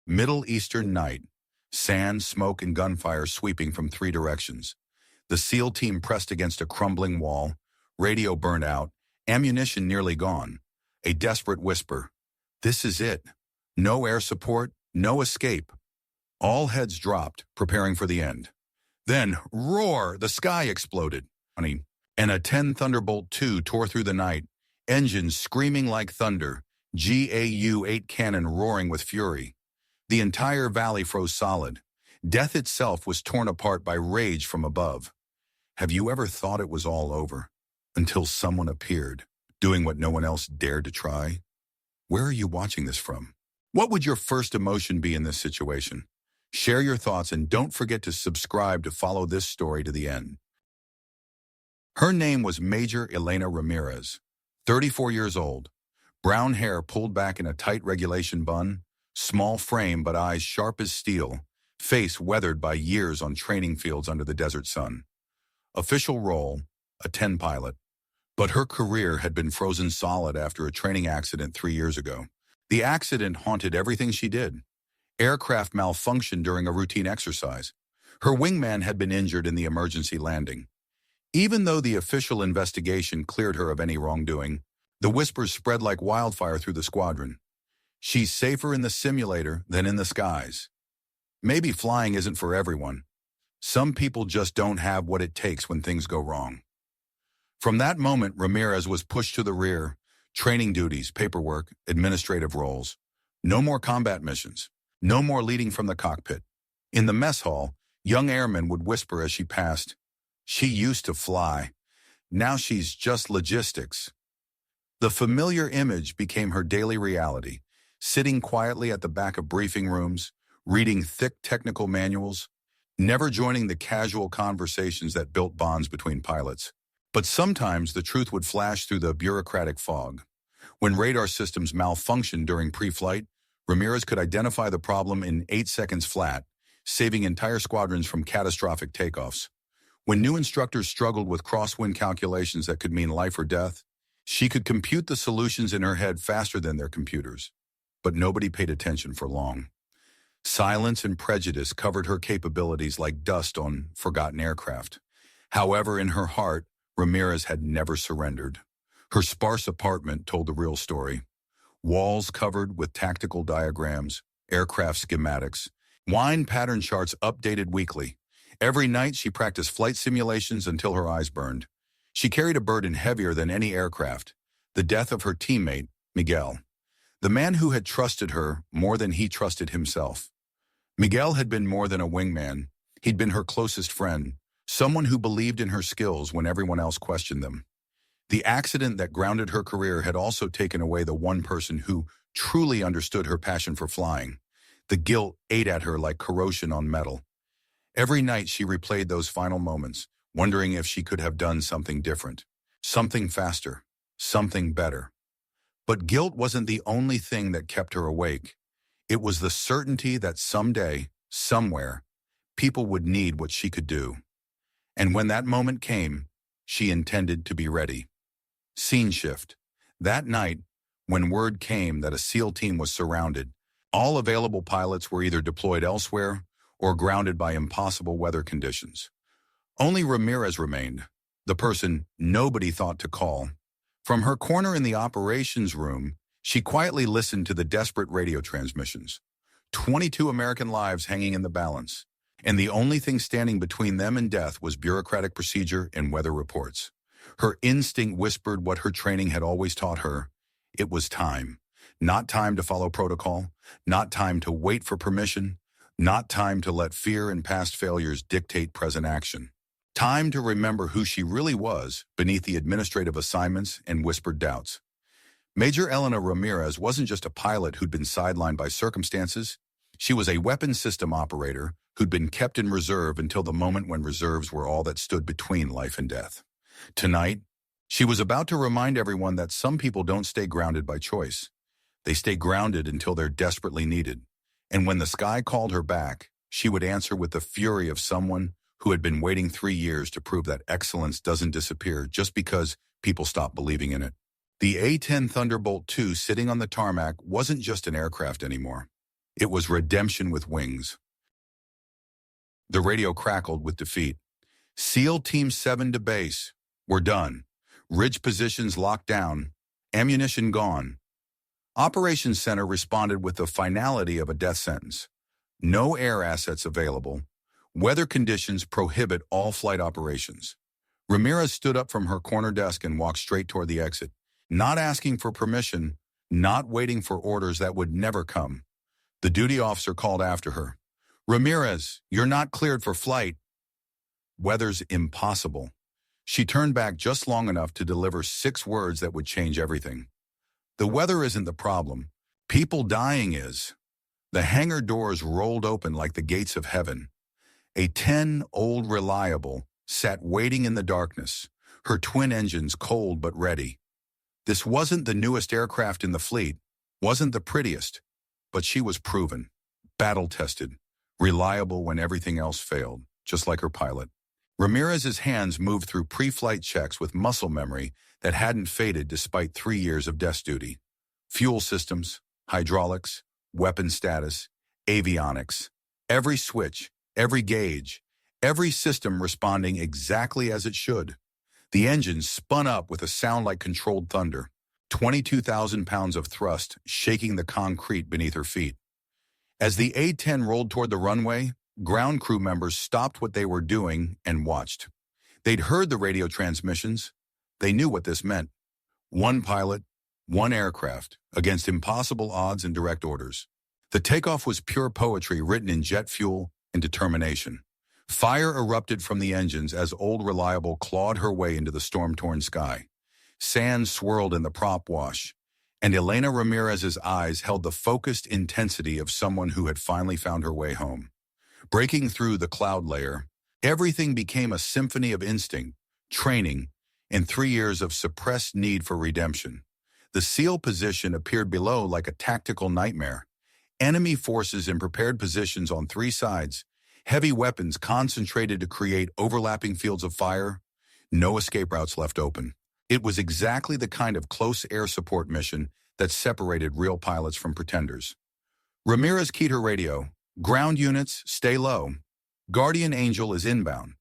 Middle Eastern night. Sand, smoke, and gunfire sweeping from three directions. The SEAL team pressed against a crumbling wall, radio burned out, ammunition nearly gone. A desperate whisper. This is it. No air support, no escape. All heads dropped, preparing for the end. Then, roar, the sky exploded. And A-10 Thunderbolt II tore through the night, engines screaming like thunder, GAU-8 cannon roaring with fury. The entire valley froze solid. Death itself was torn apart by rage from above. Have you ever thought it was all over? Until someone appeared, doing what no one else dared to try? Where are you watching this from? What would your first emotion be in this situation? Share your thoughts and don't forget to subscribe to follow this story to the end. Her name was Major Elena Ramirez, 34 years old, brown hair pulled back in a tight regulation bun, small frame but eyes sharp as steel, face weathered by years on training fields under the desert sun. Official role, A-10 pilot. But her career had been frozen solid after a training accident 3 years ago. The accident haunted everything she did. Aircraft malfunctioned during a routine exercise. Her wingman had been injured in the emergency landing. Even though the official investigation cleared her of any wrongdoing, the whispers spread like wildfire through the squadron. She's safer in the simulator than in the skies. Maybe flying isn't for everyone. Some people just don't have what it takes when things go wrong. From that moment, Ramirez was pushed to the rear. Training duties, paperwork, administrative roles. No more combat missions. No more leading from the cockpit. In the mess hall, young airmen would whisper as she passed, "She used to fly. Now she's just logistics." The familiar image became her daily reality, sitting quietly at the back of briefing rooms, reading thick technical manuals, never joining the casual conversations that built bonds between pilots. But sometimes the truth would flash through the bureaucratic fog. When radar systems malfunctioned during pre-flight, Ramirez could identify the problem in 8 seconds flat, saving entire squadrons from catastrophic takeoffs. When new instructors struggled with crosswind calculations that could mean life or death, she could compute the solutions in her head faster than their computers. But nobody paid attention for long. Silence and prejudice covered her capabilities like dust on forgotten aircraft. However, in her heart, Ramirez had never surrendered. Her sparse apartment told the real story. Walls covered with tactical diagrams, aircraft schematics, wind pattern charts updated weekly. Every night she practiced flight simulations until her eyes burned. She carried a burden heavier than any aircraft, the death of her teammate, Miguel, the man who had trusted her more than he trusted himself. Miguel had been more than a wingman. He'd been her closest friend, someone who believed in her skills when everyone else questioned them. The accident that grounded her career had also taken away the one person who truly understood her passion for flying. The guilt ate at her like corrosion on metal. Every night she replayed those final moments, wondering if she could have done something different, something faster, something better. But guilt wasn't the only thing that kept her awake. It was the certainty that someday, somewhere, people would need what she could do. And when that moment came, she intended to be ready. Scene shift. That night, when word came that a SEAL team was surrounded, all available pilots were either deployed elsewhere or grounded by impossible weather conditions. Only Ramirez remained, the person nobody thought to call. From her corner in the operations room, she quietly listened to the desperate radio transmissions. 22 American lives hanging in the balance, and the only thing standing between them and death was bureaucratic procedure and weather reports. Her instinct whispered what her training had always taught her. It was time. Not time to follow protocol, not time to wait for permission, not time to let fear and past failures dictate present action. Time to remember who she really was beneath the administrative assignments and whispered doubts. Major Elena Ramirez wasn't just a pilot who'd been sidelined by circumstances. She was a weapons system operator who'd been kept in reserve until the moment when reserves were all that stood between life and death. Tonight, she was about to remind everyone that some people don't stay grounded by choice. They stay grounded until they're desperately needed. And when the sky called her back, she would answer with the fury of someone who had been waiting 3 years to prove that excellence doesn't disappear just because people stop believing in it. The A-10 Thunderbolt II sitting on the tarmac wasn't just an aircraft anymore. It was redemption with wings. The radio crackled with defeat. SEAL Team 7 to base. We're done. Ridge positions locked down. Ammunition gone. Operations Center responded with the finality of a death sentence. No air assets available. Weather conditions prohibit all flight operations. Ramirez stood up from her corner desk and walked straight toward the exit, not asking for permission, not waiting for orders that would never come. The duty officer called after her. "Ramirez, you're not cleared for flight." "Weather's impossible." She turned back just long enough to deliver 6 words that would change everything. "The weather isn't the problem. People dying is." The hangar doors rolled open like the gates of heaven. A-10 old reliable sat waiting in the darkness, her twin engines cold but ready. This wasn't the newest aircraft in the fleet, wasn't the prettiest, but she was proven, battle-tested, reliable when everything else failed, just like her pilot. Ramirez's hands moved through pre-flight checks with muscle memory that hadn't faded despite 3 years of desk duty. Fuel systems, hydraulics, weapon status, avionics, every switch, every gauge, every system responding exactly as it should. The engines spun up with a sound like controlled thunder, 22,000 pounds of thrust shaking the concrete beneath her feet. As the A-10 rolled toward the runway, ground crew members stopped what they were doing and watched. They'd heard the radio transmissions. They knew what this meant. One pilot, one aircraft, against impossible odds and direct orders. The takeoff was pure poetry written in jet fuel and determination. Fire erupted from the engines as Old Reliable clawed her way into the storm-torn sky. Sand swirled in the prop wash, and Elena Ramirez's eyes held the focused intensity of someone who had finally found her way home. Breaking through the cloud layer, everything became a symphony of instinct, training, and 3 years of suppressed need for redemption. The SEAL position appeared below like a tactical nightmare. Enemy forces in prepared positions on 3 sides, heavy weapons concentrated to create overlapping fields of fire, no escape routes left open. It was exactly the kind of close air support mission that separated real pilots from pretenders. Ramirez keyed her radio. "Ground units, stay low. Guardian Angel is inbound."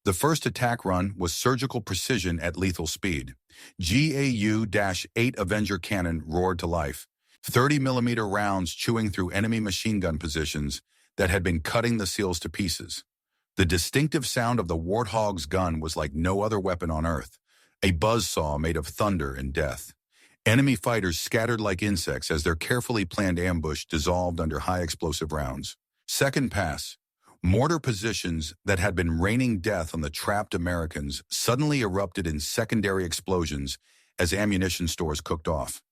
The first attack run was surgical precision at lethal speed. GAU-8 Avenger cannon roared to life, 30mm rounds chewing through enemy machine gun positions that had been cutting the SEALs to pieces. The distinctive sound of the Warthog's gun was like no other weapon on Earth, a buzzsaw made of thunder and death. Enemy fighters scattered like insects as their carefully planned ambush dissolved under high explosive rounds. Second pass. Mortar positions that had been raining death on the trapped Americans suddenly erupted in secondary explosions as ammunition stores cooked off.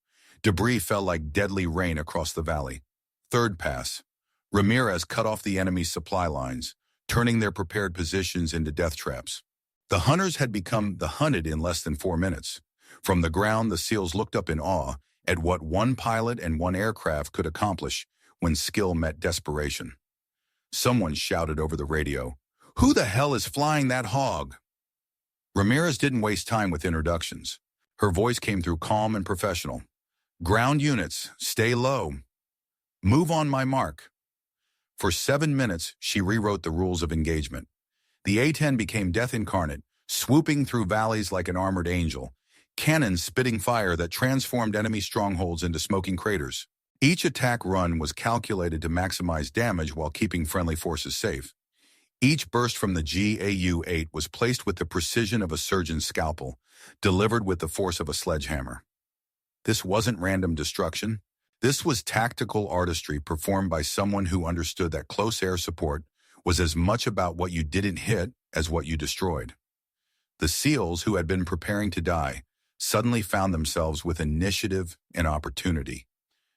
Debris fell like deadly rain across the valley. Third pass. Ramirez cut off the enemy's supply lines, turning their prepared positions into death traps. The hunters had become the hunted in less than 4 minutes. From the ground, the SEALs looked up in awe at what one pilot and one aircraft could accomplish when skill met desperation. Someone shouted over the radio, "Who the hell is flying that hog?" Ramirez didn't waste time with introductions. Her voice came through calm and professional. "Ground units, stay low. Move on my mark." For 7 minutes, she rewrote the rules of engagement. The A-10 became death incarnate, swooping through valleys like an armored angel, cannons spitting fire that transformed enemy strongholds into smoking craters. Each attack run was calculated to maximize damage while keeping friendly forces safe. Each burst from the GAU-8 was placed with the precision of a surgeon's scalpel, delivered with the force of a sledgehammer. This wasn't random destruction. This was tactical artistry performed by someone who understood that close air support was as much about what you didn't hit as what you destroyed. The SEALs, who had been preparing to die, suddenly found themselves with initiative and opportunity.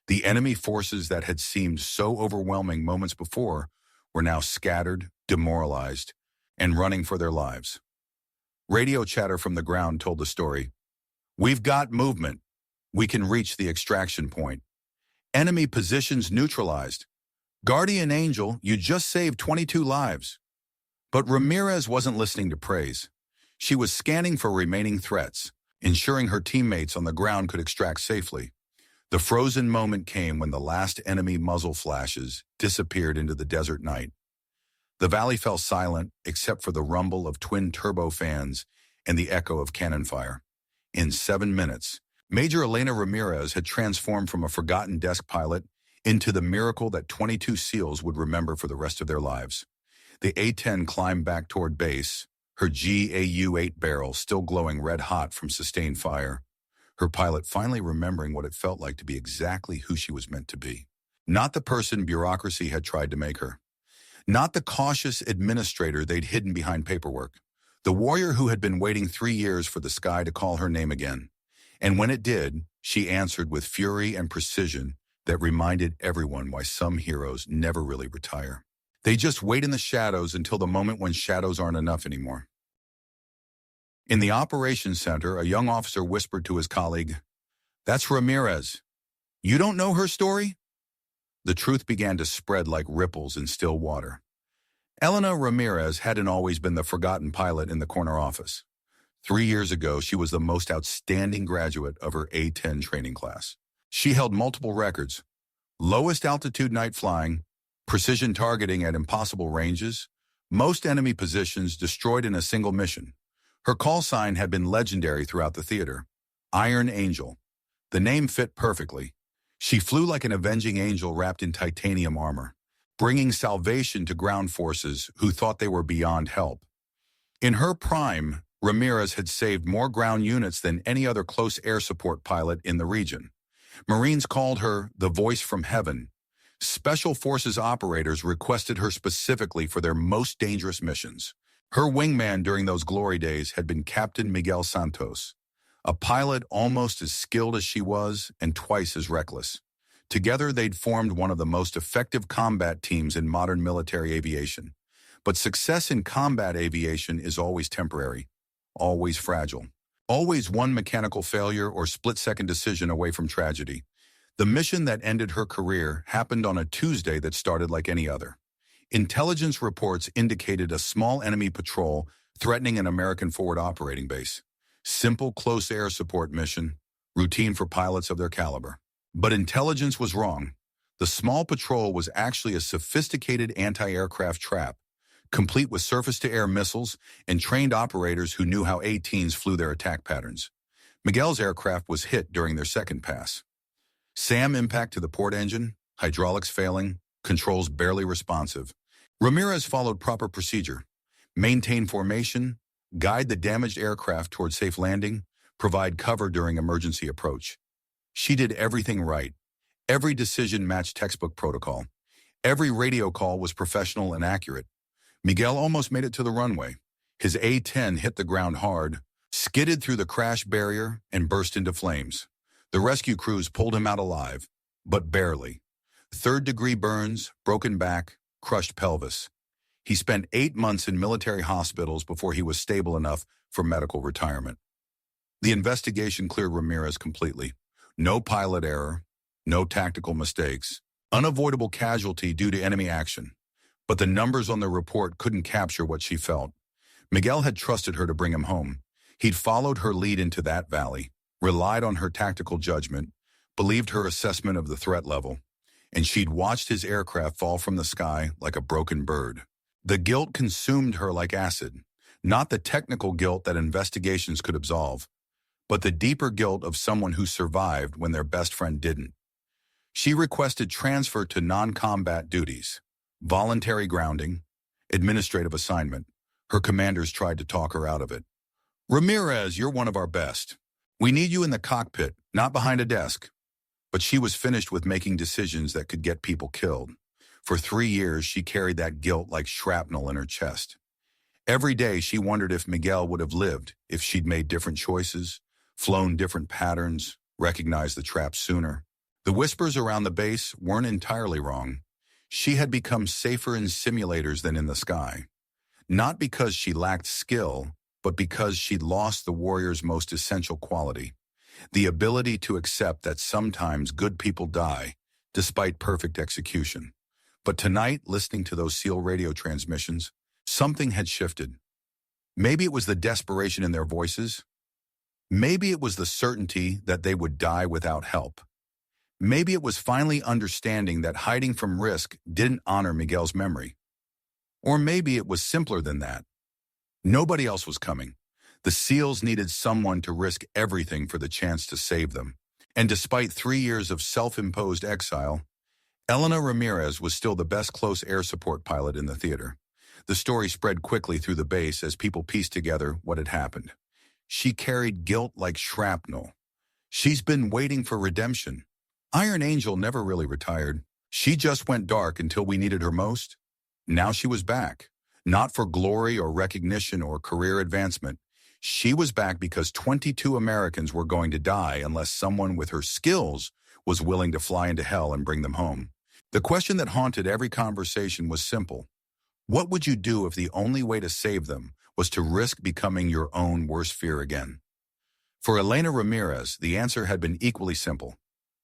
The enemy forces that had seemed so overwhelming moments before were now scattered, demoralized, and running for their lives. Radio chatter from the ground told the story. "We've got movement. We can reach the extraction point. Enemy positions neutralized. Guardian Angel, you just saved 22 lives." But Ramirez wasn't listening to praise. She was scanning for remaining threats, ensuring her teammates on the ground could extract safely. The frozen moment came when the last enemy muzzle flashes disappeared into the desert night. The valley fell silent except for the rumble of twin turbofans and the echo of cannon fire. In 7 minutes, Major Elena Ramirez had transformed from a forgotten desk pilot into the miracle that 22 SEALs would remember for the rest of their lives. The A-10 climbed back toward base, her GAU-8 barrel still glowing red-hot from sustained fire, her pilot finally remembering what it felt like to be exactly who she was meant to be. Not the person bureaucracy had tried to make her. Not the cautious administrator they'd hidden behind paperwork. The warrior who had been waiting 3 years for the sky to call her name again. And when it did, she answered with fury and precision that reminded everyone why some heroes never really retire. They just wait in the shadows until the moment when shadows aren't enough anymore. In the operations center, a young officer whispered to his colleague, "That's Ramirez. You don't know her story?" The truth began to spread like ripples in still water. Elena Ramirez hadn't always been the forgotten pilot in the corner office. 3 years ago, she was the most outstanding graduate of her A-10 training class. She held multiple records: lowest altitude night flying, precision targeting at impossible ranges, most enemy positions destroyed in a single mission. Her call sign had been legendary throughout the theater: Iron Angel. The name fit perfectly. She flew like an avenging angel wrapped in titanium armor, bringing salvation to ground forces who thought they were beyond help. In her prime, Ramirez had saved more ground units than any other close air support pilot in the region. Marines called her the voice from heaven. Special Forces operators requested her specifically for their most dangerous missions. Her wingman during those glory days had been Captain Miguel Santos, a pilot almost as skilled as she was and twice as reckless. Together, they'd formed one of the most effective combat teams in modern military aviation. But success in combat aviation is always temporary, always fragile, always one mechanical failure or split-second decision away from tragedy. The mission that ended her career happened on a Tuesday that started like any other. Intelligence reports indicated a small enemy patrol threatening an American forward operating base. Simple close air support mission, routine for pilots of their caliber. But intelligence was wrong. The small patrol was actually a sophisticated anti-aircraft trap, complete with surface-to-air missiles and trained operators who knew how A-10's flew their attack patterns. Miguel's aircraft was hit during their second pass. SAM impact to the port engine, hydraulics failing, controls barely responsive. Ramirez followed proper procedure: maintain formation, guide the damaged aircraft toward safe landing, provide cover during emergency approach. She did everything right. Every decision matched textbook protocol. Every radio call was professional and accurate. Miguel almost made it to the runway. His A-10 hit the ground hard, skidded through the crash barrier, and burst into flames. The rescue crews pulled him out alive, but barely. Third-degree burns, broken back, crushed pelvis. He spent 8 months in military hospitals before he was stable enough for medical retirement. The investigation cleared Ramirez completely. No pilot error, no tactical mistakes, unavoidable casualty due to enemy action. But the numbers on the report couldn't capture what she felt. Miguel had trusted her to bring him home. He'd followed her lead into that valley, relied on her tactical judgment, believed her assessment of the threat level, and she'd watched his aircraft fall from the sky like a broken bird. The guilt consumed her like acid, not the technical guilt that investigations could absolve, but the deeper guilt of someone who survived when their best friend didn't. She requested transfer to non-combat duties, voluntary grounding, administrative assignment. Her commanders tried to talk her out of it. "Ramirez, you're one of our best. We need you in the cockpit, not behind a desk." But she was finished with making decisions that could get people killed. For 3 years, she carried that guilt like shrapnel in her chest. Every day, she wondered if Miguel would have lived, if she'd made different choices, flown different patterns, recognized the trap sooner. The whispers around the base weren't entirely wrong. She had become safer in simulators than in the sky. Not because she lacked skill, but because she'd lost the warrior's most essential quality: the ability to accept that sometimes good people die, despite perfect execution. But tonight, listening to those SEAL radio transmissions, something had shifted. Maybe it was the desperation in their voices. Maybe it was the certainty that they would die without help. Maybe it was finally understanding that hiding from risk didn't honor Miguel's memory. Or maybe it was simpler than that. Nobody else was coming. The SEALs needed someone to risk everything for the chance to save them. And despite 3 years of self-imposed exile, Elena Ramirez was still the best close air support pilot in the theater. The story spread quickly through the base as people pieced together what had happened. She carried guilt like shrapnel. She's been waiting for redemption. Iron Angel never really retired. She just went dark until we needed her most. Now she was back. Not for glory or recognition or career advancement. She was back because 22 Americans were going to die unless someone with her skills was willing to fly into hell and bring them home. The question that haunted every conversation was simple. What would you do if the only way to save them was to risk becoming your own worst fear again? For Elena Ramirez, the answer had been equally simple.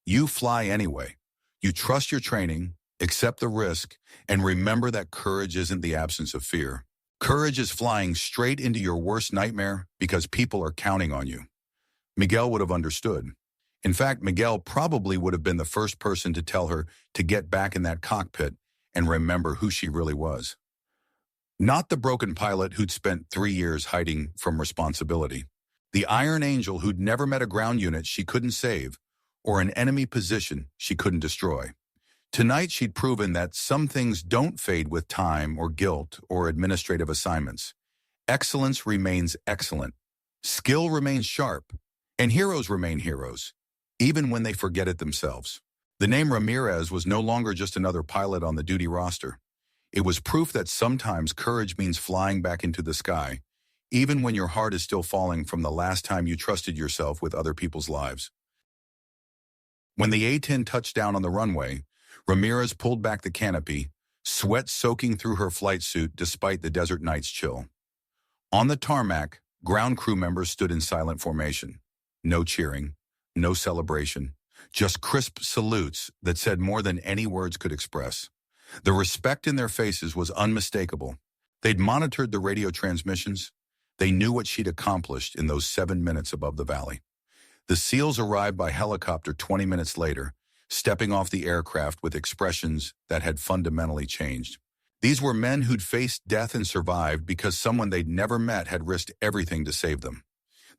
You fly anyway. You trust your training, accept the risk, and remember that courage isn't the absence of fear. Courage is flying straight into your worst nightmare because people are counting on you. Miguel would have understood. In fact, Miguel probably would have been the first person to tell her to get back in that cockpit and remember who she really was. Not the broken pilot who'd spent 3 years hiding from responsibility. The Iron Angel who'd never met a ground unit she couldn't save or an enemy position she couldn't destroy. Tonight she'd proven that some things don't fade with time or guilt or administrative assignments. Excellence remains excellent. Skill remains sharp. And heroes remain heroes, even when they forget it themselves. The name Ramirez was no longer just another pilot on the duty roster. It was proof that sometimes courage means flying back into the sky, even when your heart is still falling from the last time you trusted yourself with other people's lives. When the A-10 touched down on the runway, Ramirez pulled back the canopy, sweat soaking through her flight suit despite the desert night's chill. On the tarmac, ground crew members stood in silent formation. No cheering, no celebration, just crisp salutes that said more than any words could express. The respect in their faces was unmistakable. They'd monitored the radio transmissions. They knew what she'd accomplished in those 7 minutes above the valley. The SEALs arrived by helicopter 20 minutes later, stepping off the aircraft with expressions that had fundamentally changed. These were men who'd faced death and survived because someone they'd never met had risked everything to save them.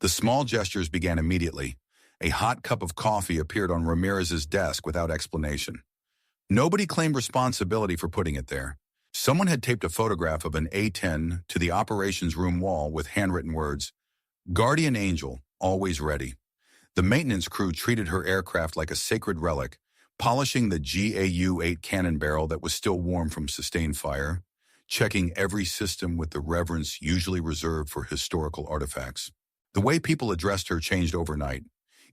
The small gestures began immediately. A hot cup of coffee appeared on Ramirez's desk without explanation. Nobody claimed responsibility for putting it there. Someone had taped a photograph of an A-10 to the operations room wall with handwritten words, "Guardian Angel, always ready." The maintenance crew treated her aircraft like a sacred relic, polishing the GAU-8 cannon barrel that was still warm from sustained fire, checking every system with the reverence usually reserved for historical artifacts. The way people addressed her changed overnight.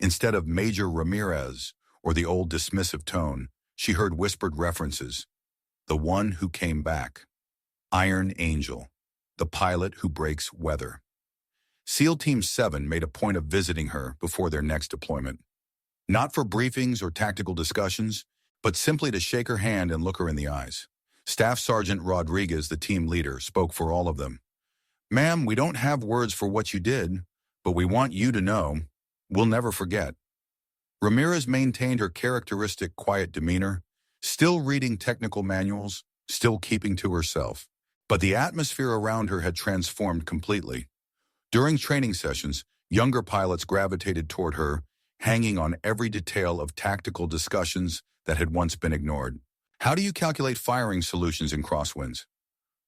Instead of Major Ramirez or the old dismissive tone, she heard whispered references. The one who came back. Iron Angel. The pilot who breaks weather. SEAL Team 7 made a point of visiting her before their next deployment. Not for briefings or tactical discussions, but simply to shake her hand and look her in the eyes. Staff Sergeant Rodriguez, the team leader, spoke for all of them. "Ma'am, we don't have words for what you did, but we want you to know, we'll never forget." Ramirez maintained her characteristic quiet demeanor, still reading technical manuals, still keeping to herself. But the atmosphere around her had transformed completely. During training sessions, younger pilots gravitated toward her, hanging on every detail of tactical discussions that had once been ignored. How do you calculate firing solutions in crosswinds?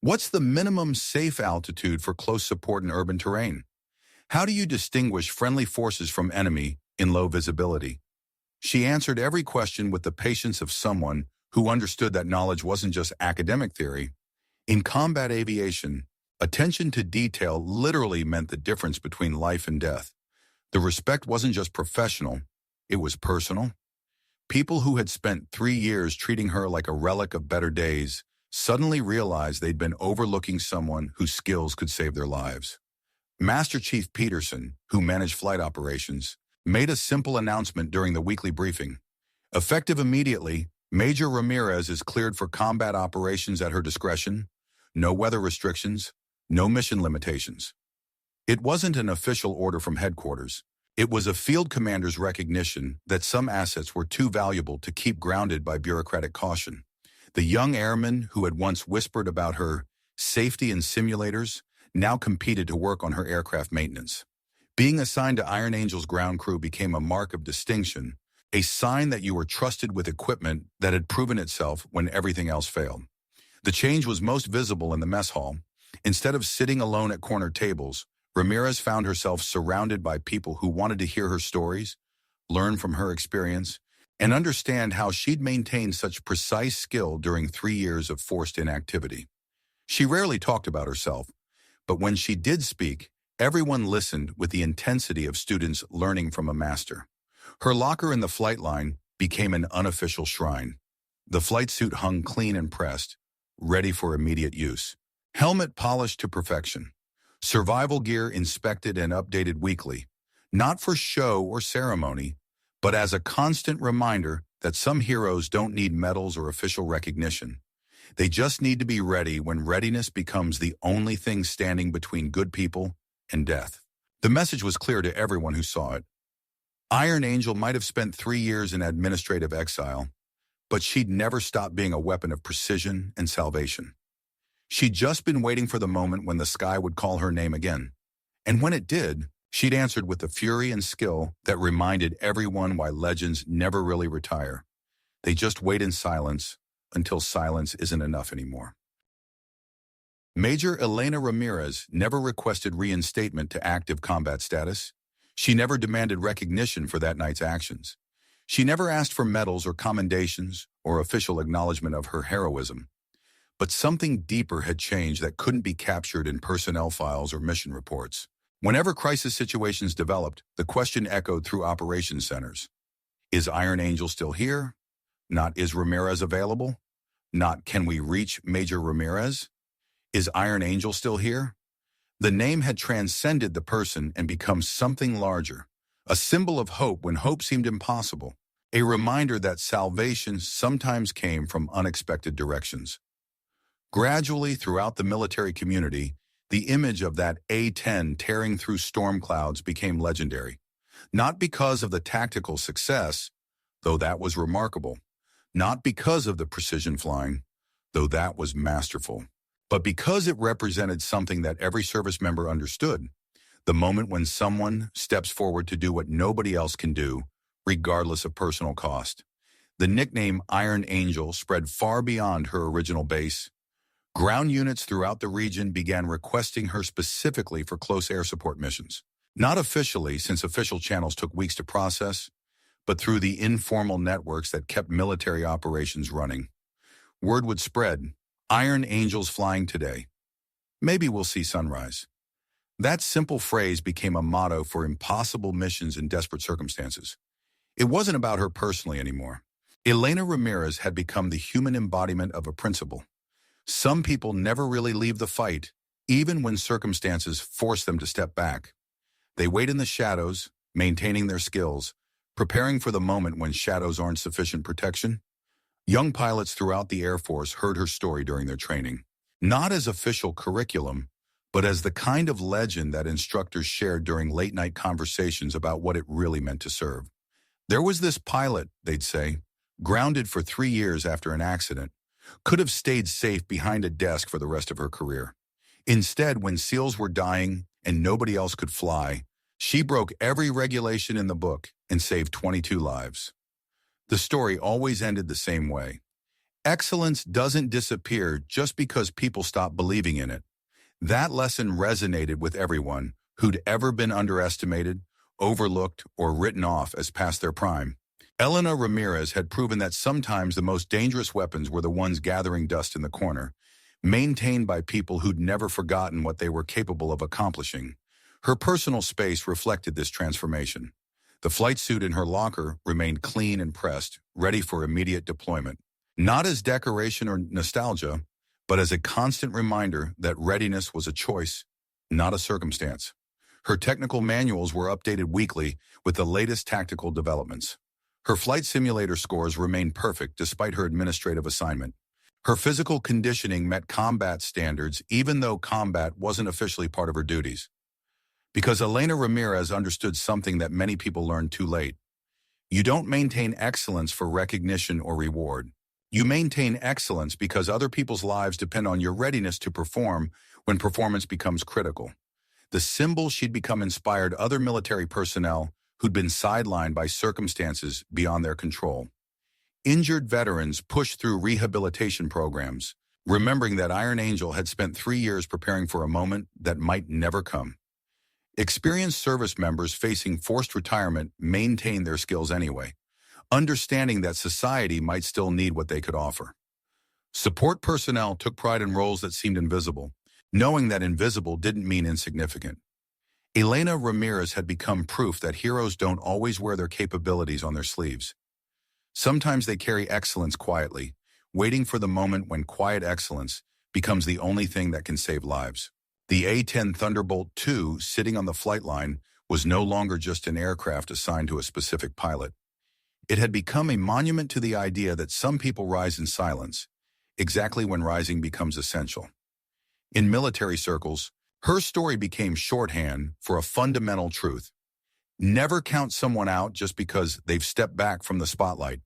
What's the minimum safe altitude for close support in urban terrain? How do you distinguish friendly forces from enemy in low visibility? She answered every question with the patience of someone who understood that knowledge wasn't just academic theory. In combat aviation, attention to detail literally meant the difference between life and death. The respect wasn't just professional, it was personal. People who had spent 3 years treating her like a relic of better days suddenly realized they'd been overlooking someone whose skills could save their lives. Master Chief Peterson, who managed flight operations, made a simple announcement during the weekly briefing. Effective immediately, Major Ramirez is cleared for combat operations at her discretion. No weather restrictions, no mission limitations. It wasn't an official order from headquarters. It was a field commander's recognition that some assets were too valuable to keep grounded by bureaucratic caution. The young airman who had once whispered about her safety in simulators now competed to work on her aircraft maintenance. Being assigned to Iron Angel's ground crew became a mark of distinction, a sign that you were trusted with equipment that had proven itself when everything else failed. The change was most visible in the mess hall. Instead of sitting alone at corner tables, Ramirez found herself surrounded by people who wanted to hear her stories, learn from her experience, and understand how she'd maintained such precise skill during 3 years of forced inactivity. She rarely talked about herself, but when she did speak, everyone listened with the intensity of students learning from a master. Her locker in the flight line became an unofficial shrine. The flight suit hung clean and pressed, ready for immediate use. Helmet polished to perfection. Survival gear inspected and updated weekly, not for show or ceremony, but as a constant reminder that some heroes don't need medals or official recognition. They just need to be ready when readiness becomes the only thing standing between good people and death. The message was clear to everyone who saw it. Iron Angel might have spent 3 years in administrative exile, but she'd never stopped being a weapon of precision and salvation. She'd just been waiting for the moment when the sky would call her name again. And when it did, she'd answered with the fury and skill that reminded everyone why legends never really retire. They just wait in silence until silence isn't enough anymore. Major Elena Ramirez never requested reinstatement to active combat status. She never demanded recognition for that night's actions. She never asked for medals or commendations or official acknowledgement of her heroism. But something deeper had changed that couldn't be captured in personnel files or mission reports. Whenever crisis situations developed, the question echoed through operations centers. Is Iron Angel still here? Not is Ramirez available? Not can we reach Major Ramirez? Is Iron Angel still here? The name had transcended the person and become something larger, a symbol of hope when hope seemed impossible, a reminder that salvation sometimes came from unexpected directions. Gradually, throughout the military community, the image of that A-10 tearing through storm clouds became legendary, not because of the tactical success, though that was remarkable, not because of the precision flying, though that was masterful, but because it represented something that every service member understood, the moment when someone steps forward to do what nobody else can do, regardless of personal cost. The nickname Iron Angel spread far beyond her original base. Ground units throughout the region began requesting her specifically for close air support missions. Not officially, since official channels took weeks to process, but through the informal networks that kept military operations running. Word would spread, Iron Angel's flying today. Maybe we'll see sunrise. That simple phrase became a motto for impossible missions in desperate circumstances. It wasn't about her personally anymore. Elena Ramirez had become the human embodiment of a principle. Some people never really leave the fight, even when circumstances force them to step back. They wait in the shadows, maintaining their skills, preparing for the moment when shadows aren't sufficient protection. Young pilots throughout the Air Force heard her story during their training, not as official curriculum, but as the kind of legend that instructors shared during late-night conversations about what it really meant to serve. There was this pilot, they'd say, grounded for 3 years after an accident, could have stayed safe behind a desk for the rest of her career. Instead, when SEALs were dying and nobody else could fly, she broke every regulation in the book and saved 22 lives. The story always ended the same way. Excellence doesn't disappear just because people stop believing in it. That lesson resonated with everyone who'd ever been underestimated, overlooked, or written off as past their prime. Elena Ramirez had proven that sometimes the most dangerous weapons were the ones gathering dust in the corner, maintained by people who'd never forgotten what they were capable of accomplishing. Her personal space reflected this transformation. The flight suit in her locker remained clean and pressed, ready for immediate deployment. Not as decoration or nostalgia, but as a constant reminder that readiness was a choice, not a circumstance. Her technical manuals were updated weekly with the latest tactical developments. Her flight simulator scores remained perfect despite her administrative assignment. Her physical conditioning met combat standards even though combat wasn't officially part of her duties. Because Elena Ramirez understood something that many people learned too late. You don't maintain excellence for recognition or reward. You maintain excellence because other people's lives depend on your readiness to perform when performance becomes critical. The symbol she'd become inspired other military personnel who'd been sidelined by circumstances beyond their control. Injured veterans pushed through rehabilitation programs, remembering that Iron Angel had spent 3 years preparing for a moment that might never come. Experienced service members facing forced retirement maintained their skills anyway, understanding that society might still need what they could offer. Support personnel took pride in roles that seemed invisible, knowing that invisible didn't mean insignificant. Elena Ramirez had become proof that heroes don't always wear their capabilities on their sleeves. Sometimes they carry excellence quietly, waiting for the moment when quiet excellence becomes the only thing that can save lives. The A-10 Thunderbolt II, sitting on the flight line, was no longer just an aircraft assigned to a specific pilot. It had become a monument to the idea that some people rise in silence, exactly when rising becomes essential. In military circles, her story became shorthand for a fundamental truth. Never count someone out just because they've stepped back from the spotlight.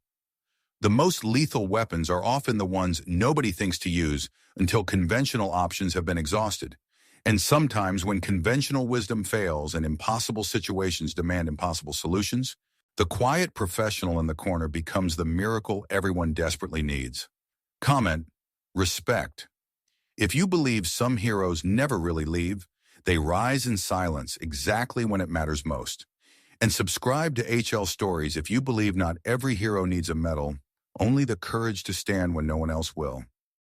The most lethal weapons are often the ones nobody thinks to use until conventional options have been exhausted. And sometimes when conventional wisdom fails and impossible situations demand impossible solutions, the quiet professional in the corner becomes the miracle everyone desperately needs. Comment: respect. If you believe some heroes never really leave, they rise in silence exactly when it matters most. And subscribe to HL Stories if you believe not every hero needs a medal, only the courage to stand when no one else will.